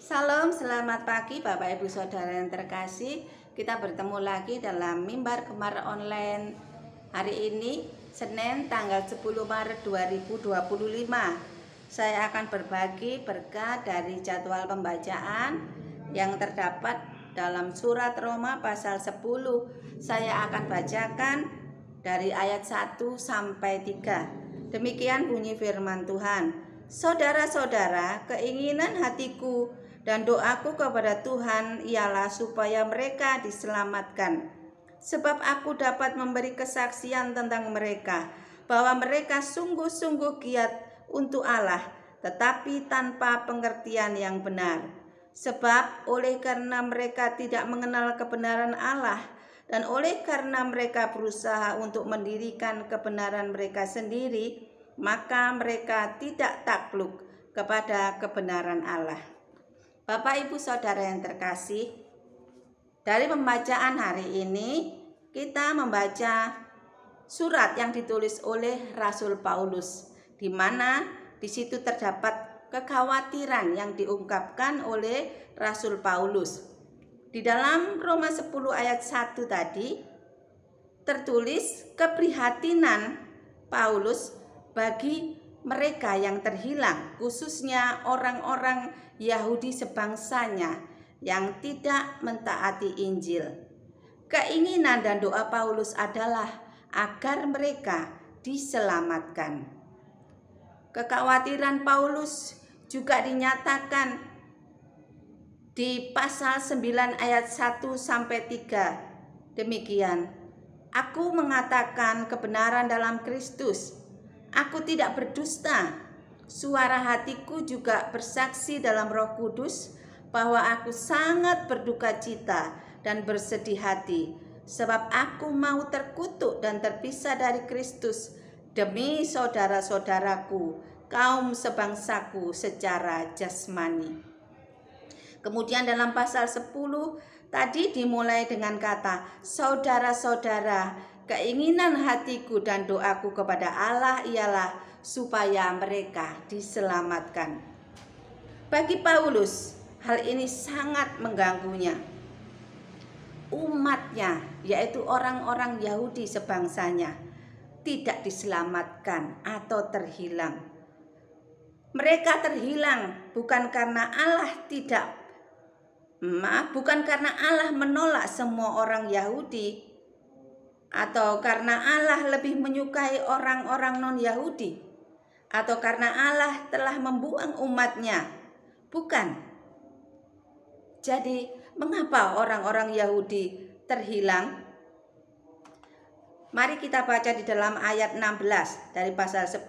Salam, selamat pagi Bapak Ibu Saudara yang terkasih. Kita bertemu lagi dalam Mimbar Gemar Online hari ini, Senin tanggal 10 Maret 2025. Saya akan berbagi berkat dari jadwal pembacaan yang terdapat dalam surat Roma pasal 10. Saya akan bacakan dari ayat 1 sampai 3. Demikian bunyi firman Tuhan. Saudara-saudara, keinginan hatiku dan doaku kepada Tuhan ialah supaya mereka diselamatkan. Sebab aku dapat memberi kesaksian tentang mereka, bahwa mereka sungguh-sungguh giat untuk Allah, tetapi tanpa pengertian yang benar. Sebab oleh karena mereka tidak mengenal kebenaran Allah, dan oleh karena mereka berusaha untuk mendirikan kebenaran mereka sendiri, maka mereka tidak takluk kepada kebenaran Allah. Bapak Ibu Saudara yang terkasih, dari pembacaan hari ini kita membaca surat yang ditulis oleh Rasul Paulus, di mana di situ terdapat kekhawatiran yang diungkapkan oleh Rasul Paulus. Di dalam Roma 10 ayat 1 tadi tertulis keprihatinan Paulus bagi mereka yang terhilang, khususnya orang-orang Yahudi sebangsanya yang tidak mentaati Injil. Keinginan dan doa Paulus adalah agar mereka diselamatkan. Kekhawatiran Paulus juga dinyatakan di pasal 9 ayat 1 sampai 3. Demikian, aku mengatakan kebenaran dalam Kristus. Aku tidak berdusta. Suara hatiku juga bersaksi dalam Roh Kudus bahwa aku sangat berduka cita dan bersedih hati, sebab aku mau terkutuk dan terpisah dari Kristus demi saudara-saudaraku, kaum sebangsaku secara jasmani. Kemudian dalam pasal 10 tadi dimulai dengan kata saudara-saudara. Keinginan hatiku dan doaku kepada Allah ialah supaya mereka diselamatkan. Bagi Paulus, hal ini sangat mengganggunya. Umatnya, yaitu orang-orang Yahudi sebangsanya, tidak diselamatkan atau terhilang. Mereka terhilang bukan karena Allah menolak semua orang Yahudi, atau karena Allah lebih menyukai orang-orang non-Yahudi, atau karena Allah telah membuang umatnya. Bukan. Jadi, mengapa orang-orang Yahudi terhilang? Mari kita baca di dalam ayat 16 dari pasal 10.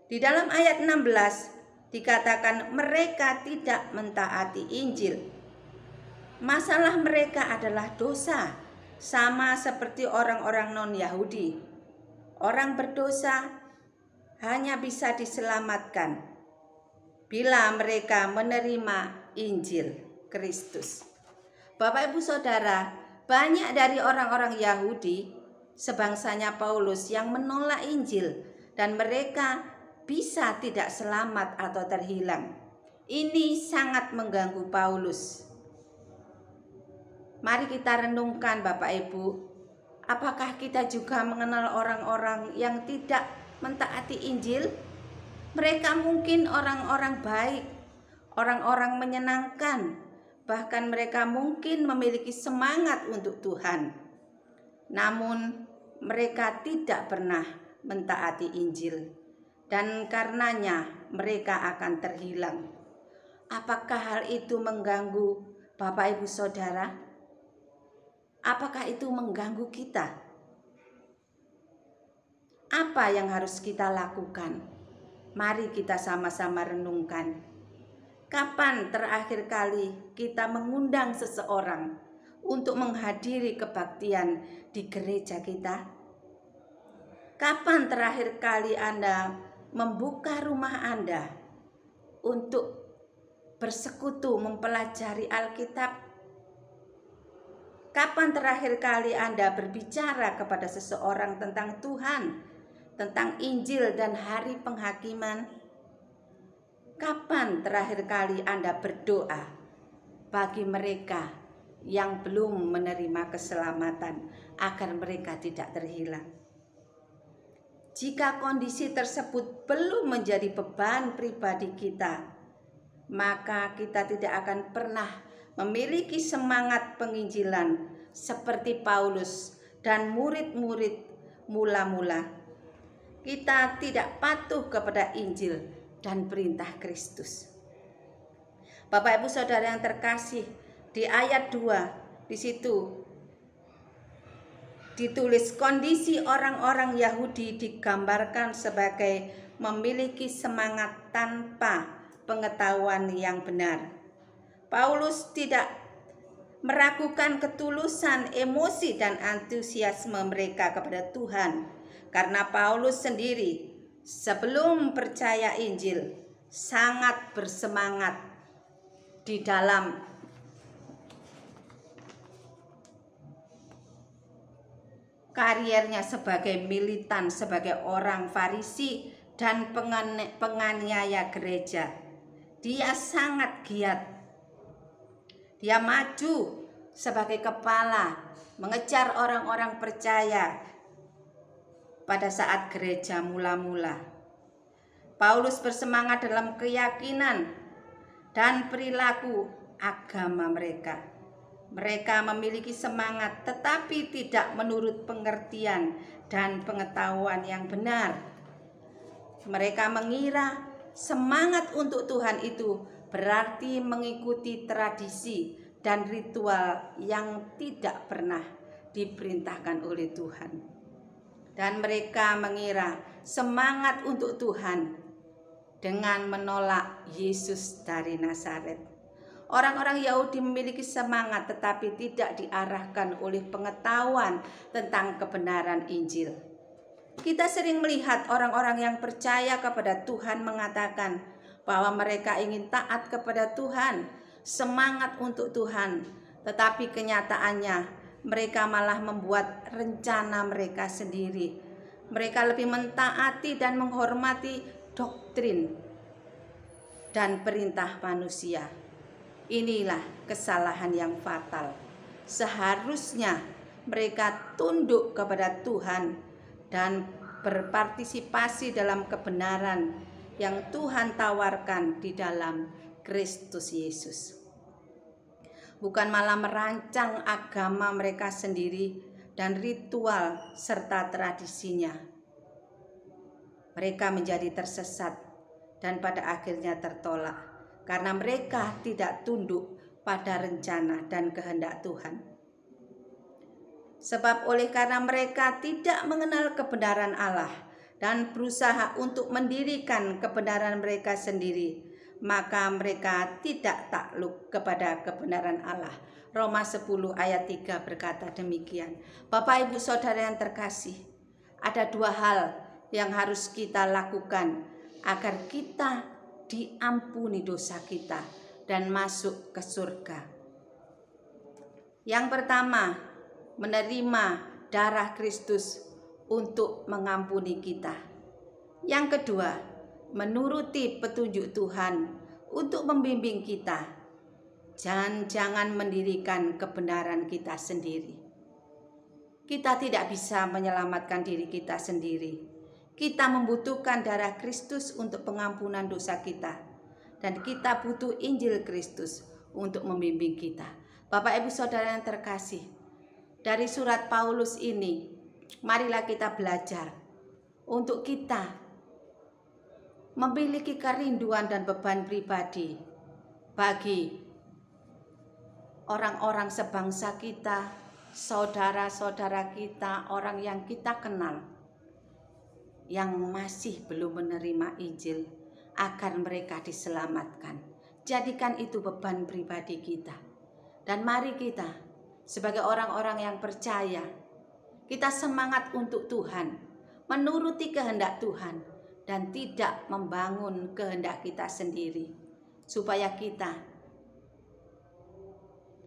Di dalam ayat 16 dikatakan mereka tidak mentaati Injil. Masalah mereka adalah dosa, sama seperti orang-orang non-Yahudi. Orang berdosa hanya bisa diselamatkan bila mereka menerima Injil Kristus. Bapak Ibu Saudara, banyak dari orang-orang Yahudi sebangsanya Paulus yang menolak Injil dan mereka bisa tidak selamat atau terhilang. Ini sangat mengganggu Paulus. Mari kita renungkan Bapak Ibu, apakah kita juga mengenal orang-orang yang tidak mentaati Injil? Mereka mungkin orang-orang baik, orang-orang menyenangkan, bahkan mereka mungkin memiliki semangat untuk Tuhan. Namun mereka tidak pernah mentaati Injil, dan karenanya mereka akan terhilang. Apakah hal itu mengganggu Bapak Ibu Saudara? Apakah itu mengganggu kita? Apa yang harus kita lakukan? Mari kita sama-sama renungkan. Kapan terakhir kali kita mengundang seseorang untuk menghadiri kebaktian di gereja kita? Kapan terakhir kali Anda membuka rumah Anda untuk bersekutu mempelajari Alkitab? Kapan terakhir kali Anda berbicara kepada seseorang tentang Tuhan, tentang Injil dan hari penghakiman? Kapan terakhir kali Anda berdoa bagi mereka yang belum menerima keselamatan agar mereka tidak terhilang? Jika kondisi tersebut belum menjadi beban pribadi kita, maka kita tidak akan pernah memiliki semangat penginjilan seperti Paulus dan murid-murid mula-mula. Kita tidak patuh kepada Injil dan perintah Kristus. Bapak Ibu Saudara yang terkasih, di ayat 2 di situ ditulis kondisi orang-orang Yahudi digambarkan sebagai memiliki semangat tanpa pengetahuan yang benar. Paulus tidak meragukan ketulusan emosi dan antusiasme mereka kepada Tuhan, karena Paulus sendiri sebelum percaya Injil sangat bersemangat di dalam kariernya sebagai militan, sebagai orang Farisi dan penganiaya gereja. Dia sangat giat. Dia maju sebagai kepala, mengejar orang-orang percaya pada saat gereja mula-mula. Paulus bersemangat dalam keyakinan dan perilaku agama mereka. Mereka memiliki semangat tetapi tidak menurut pengertian dan pengetahuan yang benar. Mereka mengira semangat untuk Tuhan itu berarti mengikuti tradisi dan ritual yang tidak pernah diperintahkan oleh Tuhan. Dan mereka mengira semangat untuk Tuhan dengan menolak Yesus dari Nazaret. Orang-orang Yahudi memiliki semangat tetapi tidak diarahkan oleh pengetahuan tentang kebenaran Injil. Kita sering melihat orang-orang yang percaya kepada Tuhan mengatakan bahwa mereka ingin taat kepada Tuhan, semangat untuk Tuhan, tetapi kenyataannya mereka malah membuat rencana mereka sendiri. Mereka lebih mentaati dan menghormati doktrin dan perintah manusia. Inilah kesalahan yang fatal. Seharusnya mereka tunduk kepada Tuhan dan berpartisipasi dalam kebenaran yang Tuhan tawarkan di dalam Kristus Yesus. Bukan malah merancang agama mereka sendiri dan ritual serta tradisinya. Mereka menjadi tersesat dan pada akhirnya tertolak karena mereka tidak tunduk pada rencana dan kehendak Tuhan. Sebab oleh karena mereka tidak mengenal kebenaran Allah dan berusaha untuk mendirikan kebenaran mereka sendiri, maka mereka tidak takluk kepada kebenaran Allah. Roma 10 ayat 3 berkata demikian. Bapak Ibu Saudara yang terkasih, ada dua hal yang harus kita lakukan agar kita diampuni dosa kita dan masuk ke surga. Yang pertama, menerima darah Kristus untuk mengampuni kita. Yang kedua, menuruti petunjuk Tuhan untuk membimbing kita. Jangan mendirikan kebenaran kita sendiri. Kita tidak bisa menyelamatkan diri kita sendiri. Kita membutuhkan darah Kristus untuk pengampunan dosa kita. Dan kita butuh Injil Kristus untuk membimbing kita. Bapak Ibu Saudara yang terkasih, dari surat Paulus ini, marilah kita belajar untuk kita memiliki kerinduan dan beban pribadi bagi orang-orang sebangsa kita, saudara-saudara kita, orang yang kita kenal, yang masih belum menerima Injil, agar mereka diselamatkan. Jadikan itu beban pribadi kita. Dan mari kita sebagai orang-orang yang percaya, kita semangat untuk Tuhan, menuruti kehendak Tuhan, dan tidak membangun kehendak kita sendiri, supaya kita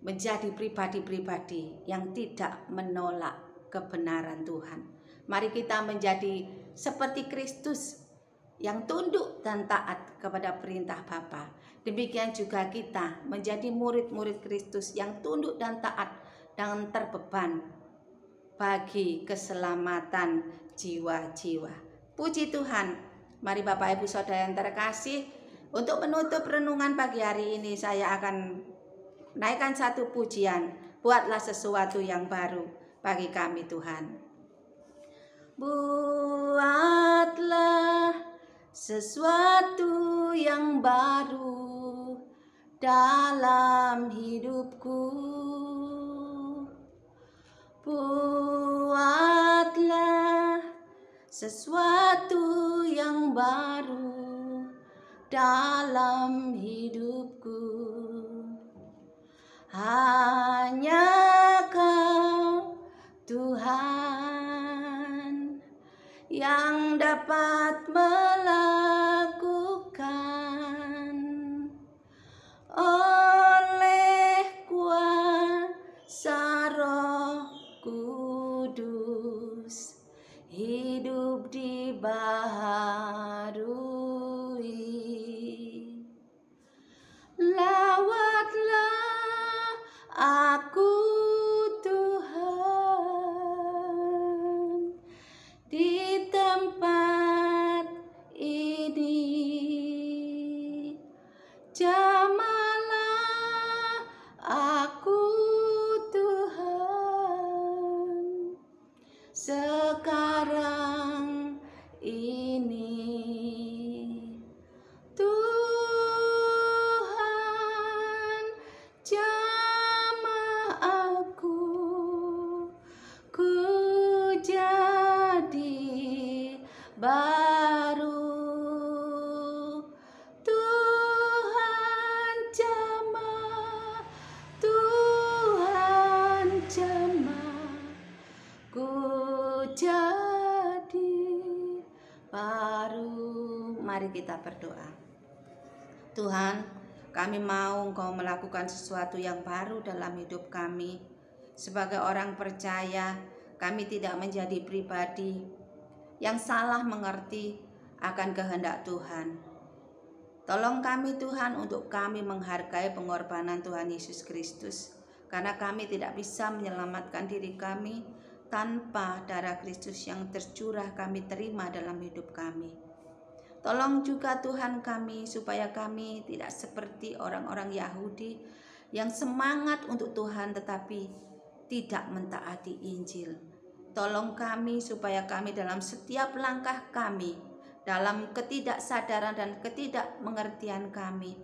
menjadi pribadi-pribadi yang tidak menolak kebenaran Tuhan. Mari kita menjadi seperti Kristus, yang tunduk dan taat kepada perintah Bapa. Demikian juga kita menjadi murid-murid Kristus yang tunduk dan taat dan terbeban bagi keselamatan jiwa-jiwa. Puji Tuhan. Mari Bapak Ibu Saudara yang terkasih, untuk menutup renungan pagi hari ini saya akan naikkan satu pujian. Buatlah sesuatu yang baru bagi kami Tuhan. Buatlah sesuatu yang baru dalam hidupku. Buatlah sesuatu yang baru dalam hidupku. Hanya Kau Tuhan yang dapat melakukan. Oleh kuasa Roh Kudus hidup dibaharui. Lawatlah aku Tuhan di tempat ini. Jamahlah aku Tuhan sekarang ini. Tuhan, jamah aku, ku jadi baru. Tuhan jamah, ku jadi baru. Mari kita berdoa. Tuhan, kami mau Engkau melakukan sesuatu yang baru dalam hidup kami. Sebagai orang percaya, kami tidak menjadi pribadi yang salah mengerti akan kehendak Tuhan. Tolong kami Tuhan untuk kami menghargai pengorbanan Tuhan Yesus Kristus, karena kami tidak bisa menyelamatkan diri kami tanpa darah Kristus yang tercurah kami terima dalam hidup kami. Tolong juga Tuhan kami supaya kami tidak seperti orang-orang Yahudi yang semangat untuk Tuhan tetapi tidak mentaati Injil. Tolong kami supaya kami dalam setiap langkah kami, dalam ketidaksadaran dan ketidakmengertian kami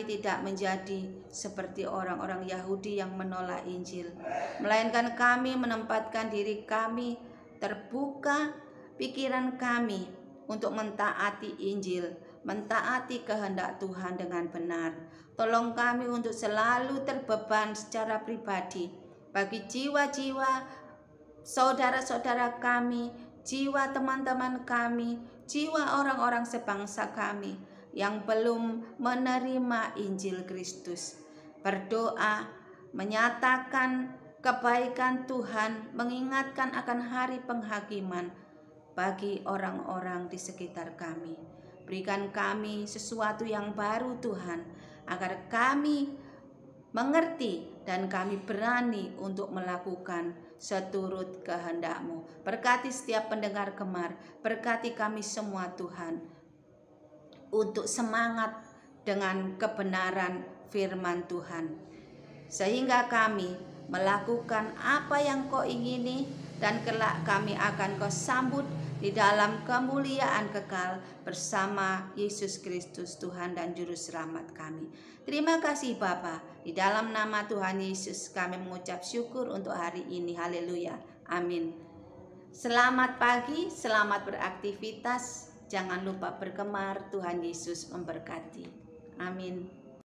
tidak menjadi seperti orang-orang Yahudi yang menolak Injil, melainkan kami menempatkan diri kami terbuka, pikiran kami untuk mentaati Injil, mentaati kehendak Tuhan dengan benar. Tolong kami untuk selalu terbeban secara pribadi bagi jiwa-jiwa saudara-saudara kami, jiwa teman-teman kami, jiwa orang-orang sebangsa kami yang belum menerima Injil Kristus. Berdoa, menyatakan kebaikan Tuhan, mengingatkan akan hari penghakiman bagi orang-orang di sekitar kami. Berikan kami sesuatu yang baru Tuhan, agar kami mengerti dan kami berani untuk melakukan seturut kehendak-Mu. Berkati setiap pendengar Gemar, berkati kami semua Tuhan, untuk semangat dengan kebenaran firman Tuhan, sehingga kami melakukan apa yang Kau ingini dan kelak kami akan Kau sambut di dalam kemuliaan kekal bersama Yesus Kristus Tuhan dan Juru Selamat kami. Terima kasih Bapa, di dalam nama Tuhan Yesus kami mengucap syukur untuk hari ini. Haleluya, amin. Selamat pagi, selamat beraktivitas. Jangan lupa bergemar. Tuhan Yesus memberkati. Amin.